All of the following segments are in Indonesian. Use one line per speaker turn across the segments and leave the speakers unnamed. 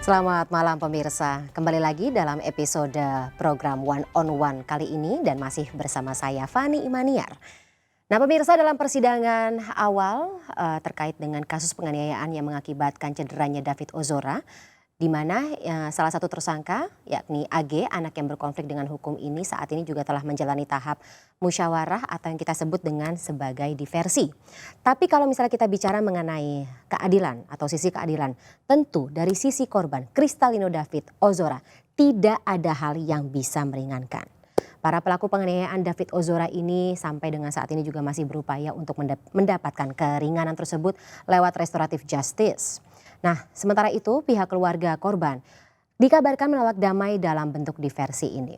Selamat malam pemirsa, kembali lagi dalam episode program One on One kali ini dan masih bersama saya Fani Imaniar. Nah pemirsa, dalam persidangan awal terkait dengan kasus penganiayaan yang mengakibatkan cederanya David Ozora, di mana salah satu tersangka yakni AG, anak yang berkonflik dengan hukum ini saat ini juga telah menjalani tahap musyawarah atau yang kita sebut dengan sebagai diversi. Tapi kalau misalnya kita bicara mengenai keadilan atau sisi keadilan, tentu dari sisi korban Kristalino David Ozora tidak ada hal yang bisa meringankan. Para pelaku penganiayaan David Ozora ini sampai dengan saat ini juga masih berupaya untuk mendapatkan keringanan tersebut lewat restoratif justice. Nah, sementara itu pihak keluarga korban dikabarkan menolak damai dalam bentuk diversi ini.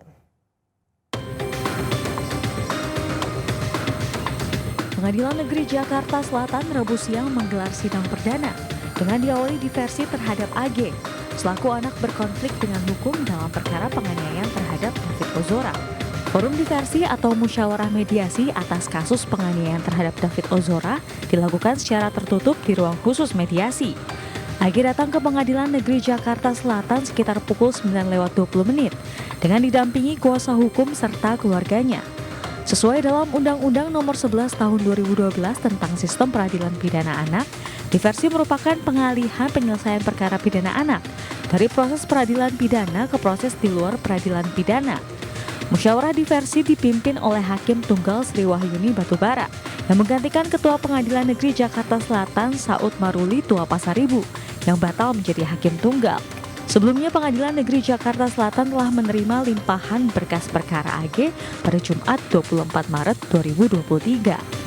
Pengadilan Negeri Jakarta Selatan Rabu siang menggelar sidang perdana dengan diawali diversi terhadap AG selaku anak berkonflik dengan hukum dalam perkara penganiayaan terhadap David Ozora. Forum diversi atau musyawarah mediasi atas kasus penganiayaan terhadap David Ozora dilakukan secara tertutup di ruang khusus mediasi. AG datang ke Pengadilan Negeri Jakarta Selatan sekitar pukul 9:20 dengan didampingi kuasa hukum serta keluarganya. Sesuai dalam Undang-Undang Nomor 11 Tahun 2012 tentang Sistem Peradilan Pidana Anak, diversi merupakan pengalihan penyelesaian perkara pidana anak dari proses peradilan pidana ke proses di luar peradilan pidana. Musyawarah diversi dipimpin oleh Hakim Tunggal Sri Wahyuni Batubara yang menggantikan Ketua Pengadilan Negeri Jakarta Selatan Saud Maruli Tua Pasaribu yang batal menjadi Hakim Tunggal. Sebelumnya Pengadilan Negeri Jakarta Selatan telah menerima limpahan berkas perkara AG pada Jumat 24 Maret 2023.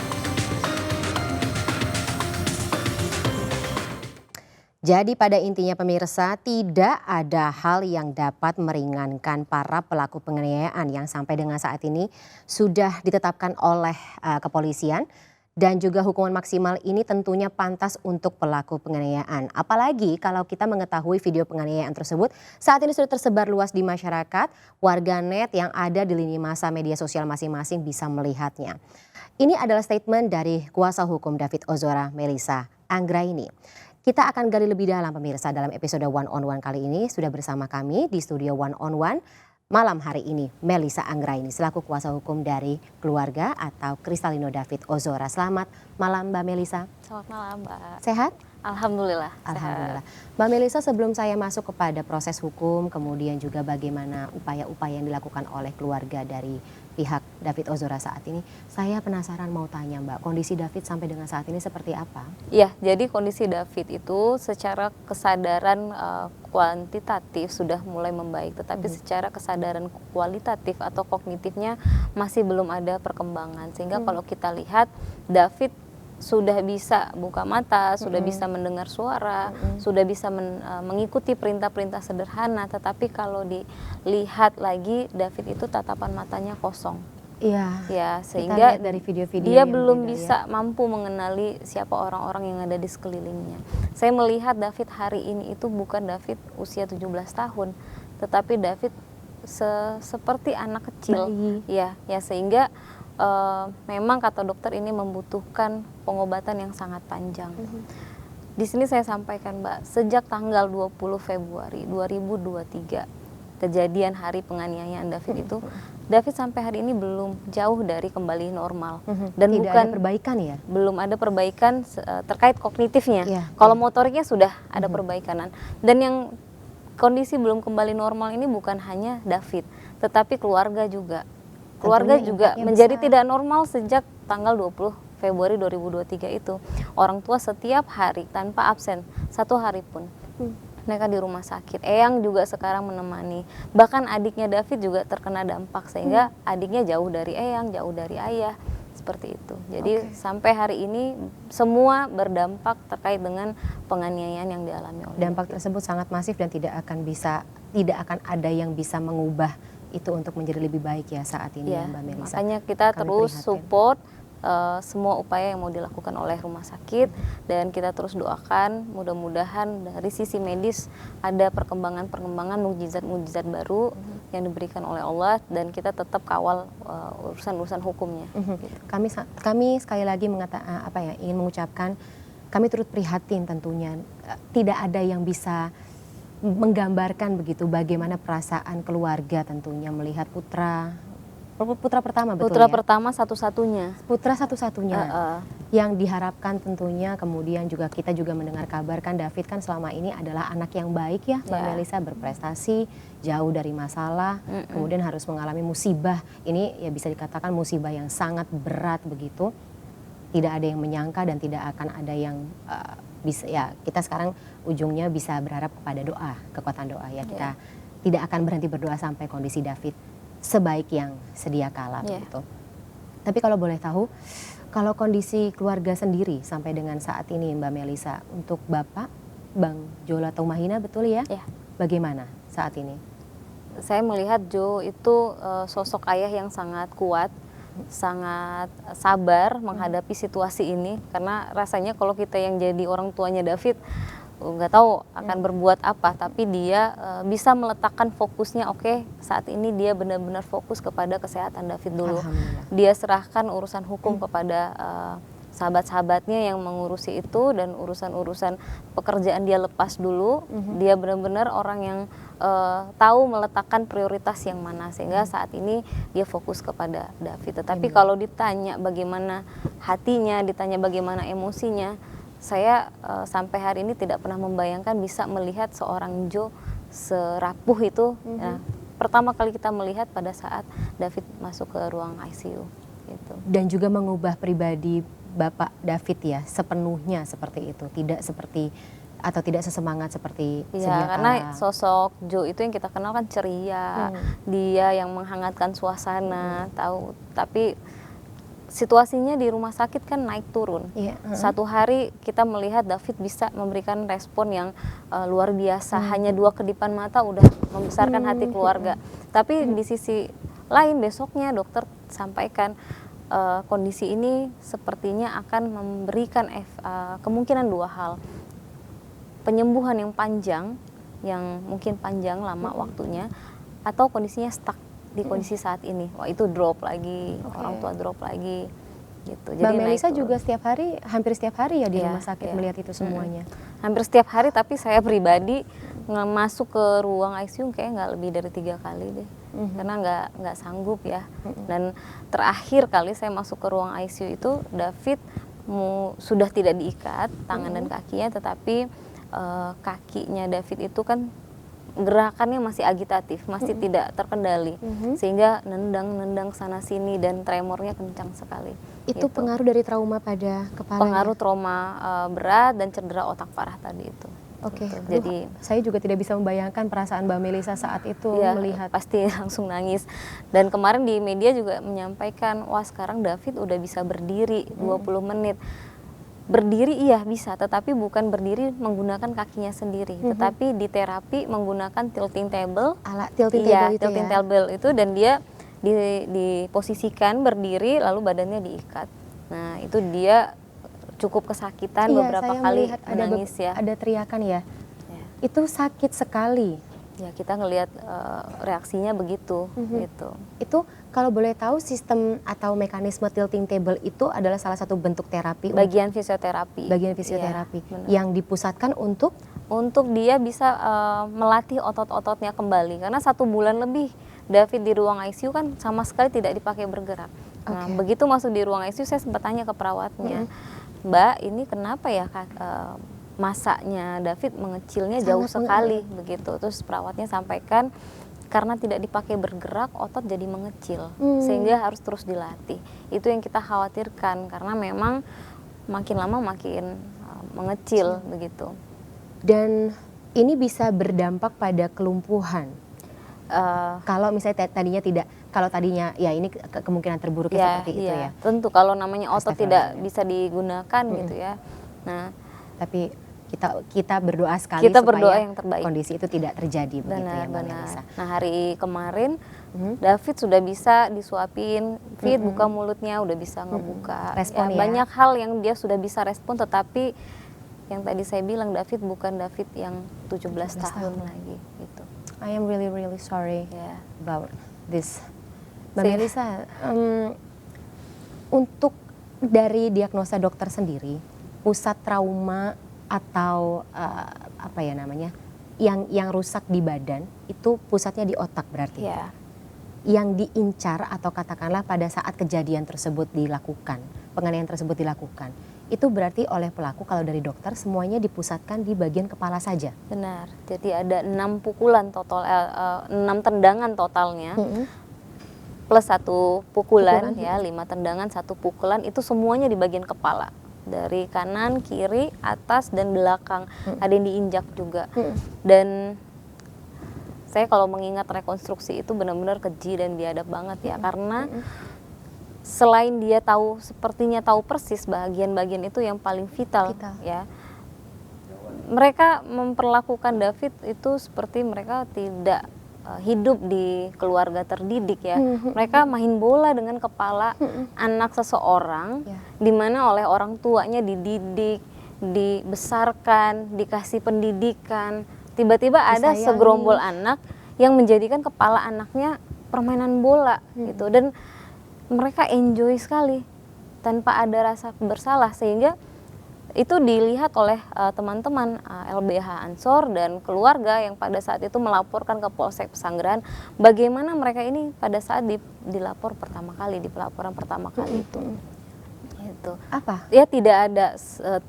Jadi pada intinya pemirsa, tidak ada hal yang dapat meringankan para pelaku penganiayaan yang sampai dengan saat ini sudah ditetapkan oleh kepolisian. Dan juga hukuman maksimal ini tentunya pantas untuk pelaku penganiayaan. Apalagi kalau kita mengetahui video penganiayaan tersebut saat ini sudah tersebar luas di masyarakat, warganet yang ada di lini masa media sosial masing-masing bisa melihatnya. Ini adalah statement dari kuasa hukum David Ozora, Melisa Anggraini. Kita akan gali lebih dalam pemirsa dalam episode One on One kali ini. Sudah bersama kami di studio One on One malam hari ini Melisa Anggraini selaku kuasa hukum dari keluarga atau Kristalino David Ozora. Selamat malam Mbak Melisa.
Selamat malam Mbak.
Sehat?
Alhamdulillah.
Alhamdulillah. Mbak Melisa, sebelum saya masuk kepada proses hukum kemudian juga bagaimana upaya-upaya yang dilakukan oleh keluarga dari pihak David Ozora saat ini, saya penasaran mau tanya Mbak, kondisi David sampai dengan saat ini seperti apa?
Ya, jadi kondisi David itu secara kesadaran kuantitatif sudah mulai membaik, tetapi secara kesadaran kualitatif atau kognitifnya masih belum ada perkembangan. Sehingga kalau kita lihat David sudah bisa buka mata, sudah bisa mendengar suara, sudah bisa mengikuti perintah-perintah sederhana, tetapi kalau dilihat lagi David itu tatapan matanya kosong.
Iya.
Ya, sehingga
dari video-video
dia belum bisa mampu mengenali siapa orang-orang yang ada di sekelilingnya. Saya melihat David hari ini itu bukan David usia 17 tahun, tetapi David seperti anak kecil. Ya, sehingga memang kata dokter ini membutuhkan pengobatan yang sangat panjang. Di sini saya sampaikan Mbak, sejak tanggal 20 Februari 2023 kejadian hari penganiayaan David itu, David sampai hari ini belum jauh dari kembali normal. Dan
tidak
bukan
ada perbaikan ya?
Belum ada perbaikan terkait kognitifnya. Kalau motoriknya sudah ada perbaikan. Dan yang kondisi belum kembali normal ini bukan hanya David, tetapi keluarga juga. Keluarga juga menjadi tidak normal sejak tanggal 20 Februari 2023 itu. Orang tua setiap hari tanpa absen, satu hari pun mereka di rumah sakit. Eyang juga sekarang menemani. Bahkan adiknya David juga terkena dampak sehingga adiknya jauh dari Eyang, jauh dari ayah. Seperti itu. Jadi sampai hari ini semua berdampak terkait dengan penganiayaan yang dialami oleh
dampak tersebut sangat masif dan tidak akan ada yang bisa mengubah itu untuk menjadi lebih baik ya saat ini ya Mbak Melisa.
Makanya kita terus support semua upaya yang mau dilakukan oleh rumah sakit dan kita terus doakan mudah-mudahan dari sisi medis ada perkembangan-perkembangan mukjizat-mukjizat baru yang diberikan oleh Allah dan kita tetap kawal urusan-urusan hukumnya. Gitu.
Kami sekali lagi ingin mengucapkan kami turut prihatin tentunya, tidak ada yang bisa menggambarkan begitu bagaimana perasaan keluarga tentunya melihat putra pertama, betul
Putra
ya?
pertama satu-satunya.
Putra satu-satunya yang diharapkan tentunya, kemudian juga kita juga mendengar kabar kan David kan selama ini adalah anak yang baik ya Mbak Melisa, berprestasi, jauh dari masalah, kemudian harus mengalami musibah. Ini ya bisa dikatakan musibah yang sangat berat begitu. Tidak ada yang menyangka dan tidak akan ada yang bisa ya, kita sekarang ujungnya bisa berharap kepada doa, kekuatan doa ya. Kita tidak akan berhenti berdoa sampai kondisi David sebaik yang sedia kala begitu. Tapi kalau boleh tahu, kalau kondisi keluarga sendiri sampai dengan saat ini Mbak Melisa, untuk Bapak, Bang Jola Tumahina betul ya? Bagaimana saat ini?
Saya melihat Jo itu sosok ayah yang sangat kuat, sangat sabar menghadapi situasi ini, karena rasanya kalau kita yang jadi orang tuanya David nggak tahu akan berbuat apa, tapi dia bisa meletakkan fokusnya. Oke, saat ini dia benar-benar fokus kepada kesehatan David dulu. Dia serahkan urusan hukum kepada sahabat-sahabatnya yang mengurusi itu, dan urusan-urusan pekerjaan dia lepas dulu. Dia benar-benar orang yang tahu meletakkan prioritas yang mana, sehingga saat ini dia fokus kepada David. Tetapi kalau ditanya bagaimana hatinya, ditanya bagaimana emosinya, saya sampai hari ini tidak pernah membayangkan bisa melihat seorang Jo serapuh itu. Nah, pertama kali kita melihat pada saat David masuk ke ruang ICU. Gitu.
Dan juga mengubah pribadi Bapak David ya sepenuhnya seperti itu, tidak seperti atau tidak sesemangat seperti sedia kala.
Karena sosok Jo itu yang kita kenal kan ceria, dia yang menghangatkan suasana, tahu. Tapi situasinya di rumah sakit kan naik turun. Satu hari kita melihat David bisa memberikan respon yang luar biasa. Hanya 2 kedipan mata udah membesarkan hati keluarga. Tapi di sisi lain besoknya dokter sampaikan kondisi ini sepertinya akan memberikan kemungkinan 2 hal. Penyembuhan yang panjang, yang mungkin panjang lama waktunya, atau kondisinya stuck di kondisi saat ini. Wah, itu drop lagi, orang tua drop lagi gitu.
Mbak Melisa juga hampir setiap hari ya di rumah sakit melihat itu semuanya.
Hampir setiap hari, tapi saya pribadi masuk ke ruang ICU kayak nggak lebih dari 3 kali deh. Karena nggak sanggup ya. Dan terakhir kali saya masuk ke ruang ICU itu David sudah tidak diikat tangan dan kakinya, tetapi kakinya David itu kan gerakannya masih agitatif, masih tidak terkendali, sehingga nendang sana sini dan tremornya kencang sekali.
Itu pengaruh dari trauma pada kepala?
Pengaruh trauma berat dan cedera otak parah tadi itu. Jadi
saya juga tidak bisa membayangkan perasaan Mbak Melisa saat itu melihat.
Pasti langsung nangis. Dan kemarin di media juga menyampaikan, wah sekarang David udah bisa berdiri 20 menit. Berdiri iya bisa, tetapi bukan berdiri menggunakan kakinya sendiri, tetapi di terapi menggunakan tilting table.
Alat tilting table itu
tilting table itu, dan dia diposisikan berdiri lalu badannya diikat. Nah, itu dia cukup kesakitan beberapa kali menangis
ada teriakan ya. Itu sakit sekali.
Ya, kita ngelihat reaksinya begitu gitu.
Itu kalau boleh tahu sistem atau mekanisme tilting table itu adalah salah satu bentuk terapi.
Bagian fisioterapi.
Bagian fisioterapi yang dipusatkan untuk
dia bisa melatih otot-ototnya kembali. Karena 1 bulan lebih David di ruang ICU kan sama sekali tidak dipakai bergerak. Nah, begitu masuk di ruang ICU saya sempat tanya ke perawatnya, Mbak, ini kenapa ya masanya David mengecilnya jauh sekali begitu. Terus perawatnya sampaikan karena tidak dipakai bergerak, otot jadi mengecil, sehingga harus terus dilatih. Itu yang kita khawatirkan, karena memang makin lama makin mengecil begitu.
Dan ini bisa berdampak pada kelumpuhan. Kalau misalnya tadinya ya ini kemungkinan terburuknya seperti itu ya.
Tentu kalau namanya otot tidak bisa digunakan gitu ya. Nah,
tapi kita berdoa sekali
supaya
yang terbaik. Kondisi itu tidak terjadi begitu ya Mbak Melisa.
Nah, hari kemarin David sudah bisa disuapin, buka mulutnya, udah bisa ngebuka.
Respon
banyak hal yang dia sudah bisa respon, tetapi yang tadi saya bilang David bukan David yang 17 tahun lagi gitu.
I am really sorry about this. Mbak Melisa, untuk dari diagnosa dokter sendiri, pusat trauma atau yang rusak di badan itu pusatnya di otak berarti.
Ya.
Yang diincar atau katakanlah pada saat kejadian tersebut dilakukan, penganiayaan tersebut dilakukan, itu berarti oleh pelaku kalau dari dokter semuanya dipusatkan di bagian kepala saja.
Benar. Jadi ada 6 pukulan total, 6 tendangan totalnya. Plus 1 pukulan, ya 5 tendangan 1 pukulan, itu semuanya di bagian kepala. Dari kanan, kiri, atas, dan belakang. Ada yang diinjak juga. Dan saya kalau mengingat rekonstruksi itu benar-benar keji dan biadab banget ya, karena selain dia sepertinya tahu persis bagian-bagian itu yang paling vital. Ya, mereka memperlakukan David itu seperti mereka tidak hidup di keluarga terdidik ya. Mereka main bola dengan kepala anak seseorang, di mana oleh orang tuanya dididik, dibesarkan, dikasih pendidikan. Tiba-tiba ada segerombol anak yang menjadikan kepala anaknya permainan bola gitu, dan mereka enjoy sekali tanpa ada rasa bersalah, sehingga itu dilihat oleh teman-teman LBH Ansor dan keluarga yang pada saat itu melaporkan ke Polsek Pesanggerahan bagaimana mereka ini pada saat dilapor pertama kali, di pelaporan pertama kali itu. Gitu.
Apa?
Ya tidak ada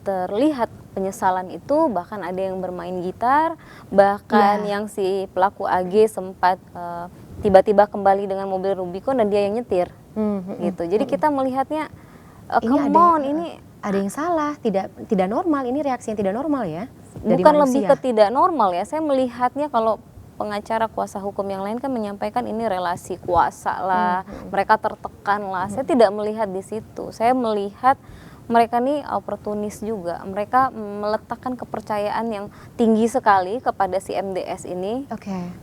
terlihat penyesalan itu, bahkan ada yang bermain gitar, bahkan yang si pelaku AG sempat tiba-tiba kembali dengan mobil Rubicon dan dia yang nyetir. Gitu. Jadi kita melihatnya ini
ada yang salah, tidak normal, ini reaksi yang tidak normal ya.
Bukan lebih ke tidak normal ya. Saya melihatnya kalau pengacara kuasa hukum yang lain kan menyampaikan ini relasi kuasa lah, mereka tertekan lah. Saya tidak melihat di situ. Saya melihat mereka nih oportunis juga. Mereka meletakkan kepercayaan yang tinggi sekali kepada si MDS ini.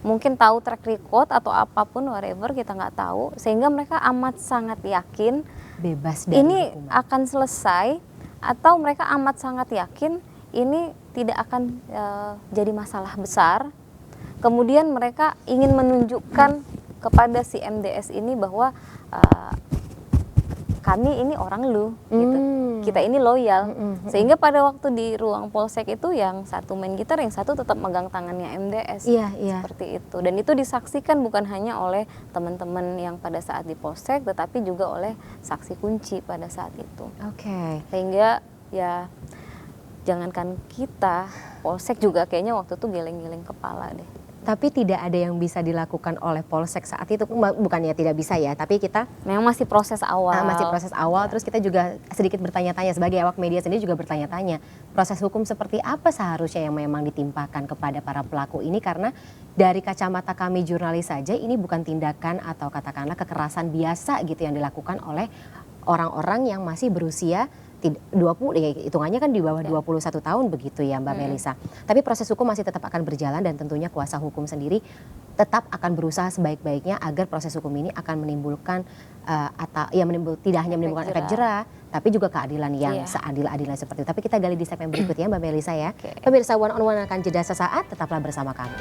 Mungkin tahu track record atau apapun, whatever, kita nggak tahu. Sehingga mereka amat sangat yakin
bebas dari
ini
hukuman
akan selesai, atau mereka amat sangat yakin ini tidak akan jadi masalah besar. Kemudian mereka ingin menunjukkan kepada si MDS ini bahwa kami ini orang lu, gitu. Kita ini loyal. Sehingga pada waktu di ruang polsek itu yang satu main gitar, yang satu tetap megang tangannya MDS. Seperti itu. Dan itu disaksikan bukan hanya oleh teman-teman yang pada saat di polsek, tetapi juga oleh saksi kunci pada saat itu. Sehingga ya jangankan kita, polsek juga kayaknya waktu itu geleng-geleng kepala deh.
Tapi tidak ada yang bisa dilakukan oleh Polsek saat itu, bukannya tidak bisa ya, tapi kita
memang masih proses awal.
Terus kita juga sedikit bertanya-tanya, sebagai awak media sendiri juga bertanya-tanya, proses hukum seperti apa seharusnya yang memang ditimpakan kepada para pelaku ini, karena dari kacamata kami jurnalis saja ini bukan tindakan atau katakanlah kekerasan biasa gitu yang dilakukan oleh orang-orang yang masih berusia 20, ya hitungannya kan di bawah 21 tahun begitu ya Mbak Melisa. Tapi proses hukum masih tetap akan berjalan dan tentunya kuasa hukum sendiri tetap akan berusaha sebaik-baiknya agar proses hukum ini akan menimbulkan tidak hanya menimbulkan efek jera, tapi juga keadilan yang seadil-adilnya seperti itu. Tapi kita gali di segmen berikutnya Mbak Melisa ya. Pemirsa One on One akan jeda sesaat, tetaplah bersama kami.